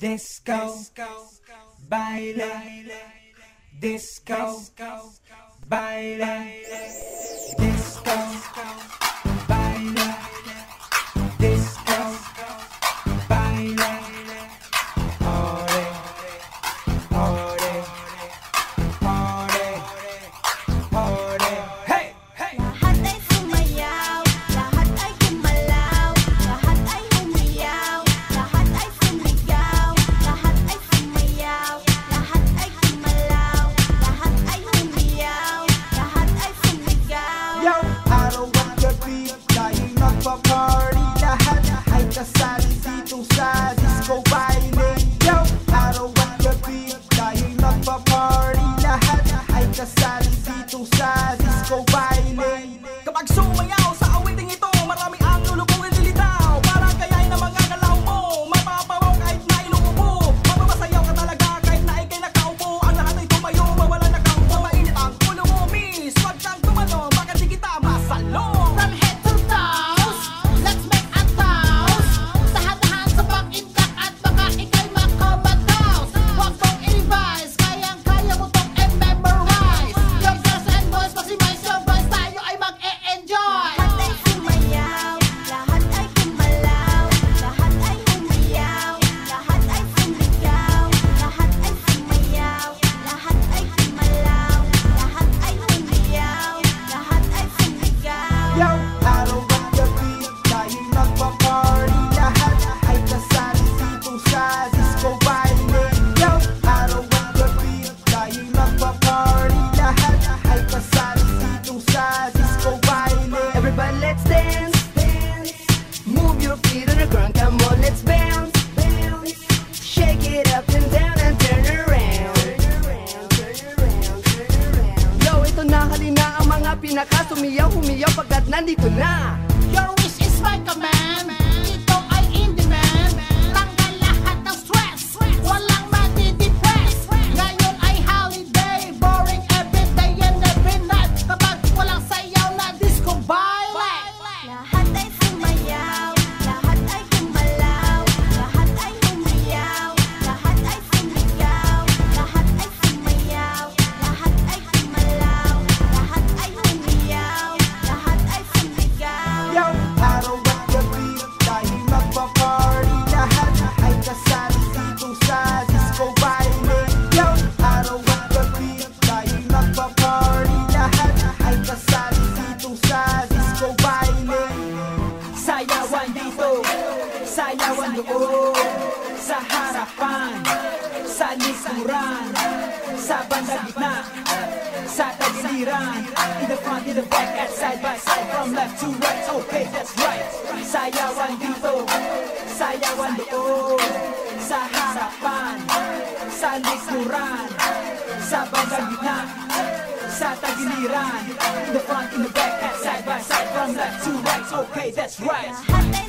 Disco, baile, disco, baile, disco, baile, disco, baile, ore, ore, ore, ore, hey, hey! Lahat ay sumayaw, lahat ay gumalaw, lahat ay humiyaw, lahat ay sumigaw, lahat ay sumayaw, lahat ay gumalaw, lahat ay humiyaw, lahat ay sumigaw. Yo, araw at gabi, dahil nagpa-party, lahat ay kasali dito sa disco baile. Yo, araw at gabi, dahil nagpa-party, lahat ay kasali dito sa disco baile. Kapag sumayaw sa awiting ito, marami ang lulubong nililitaw. Parang kaya'y na mga galaw mo, mapapawaw kahit na inuubo. Mapapasayaw ka talaga kahit na ikay nakaupo. Ang lahat ay tumayo, mawala na kampo. Mainit ang ulo mo, miss, wag kang tumano, baka di kita masalong. From head to toes, let's make a toast. Sa hanahan sa pag-intak at baka ikay makamatos. Huwag mong i-revise, kayang-kaya mo tong i-memorize. Your girls and boys, maximize your voice, tayo ay mag-e-enjoy. Lahat ay sumayaw, lahat ay gumalaw, lahat ay humiyaw, lahat ay sumigaw, lahat ay sumayaw, lahat ay gumalaw, lahat ay humiyaw, lahat ay sumigaw. Yo, araw at gabi, dahil nagpa-party, lahat ay kasali dito sa disco baile. Yo, araw at gabi, dahil nagpa-party, lahat ay kasali dito sa disco baile. Everybody let's dance, dance. Move your feet on the ground, come on let's bounce, bounce. Shake it up and down and turn around, turn around, turn around, turn around. Yo, ito na halina ang mga pinaka sumiyaw pagkat nandito na. Your wish is my command. Ito ay in demand. Tanggal lahat ng stress. Walang matidepress. Ngayon ay holiday. Boring everyday and every night. Kapag walang sayaw na disco baile. Lahat ay sumayaw, lahat ay gumalaw, lahat ay humiyaw, lahat ay sumigaw, lahat ay sumayaw, lahat ay gumalaw, lahat ay humiyaw, lahat ay sumigaw. Yo, araw at gabi, dahil nagpa-party, lahat ay kasali dito sa disco baile. Yo, araw at gabi, dahil nagpa-party, lahat ay kasali dito sa disco baile. Sayawan dito, sayawan doon, sa harapan, sa likuran, sa bandang gitna, sa tagiliran, in the front, in the back, at side by side, from left to right, okay, that's right. Sayawan dito, sayawan doon, sa harapan, sa likuran, sa bandang gitna, sa tagiliran, in the front, in the back, at side by side, from left to right, okay, that's right. Lahat ay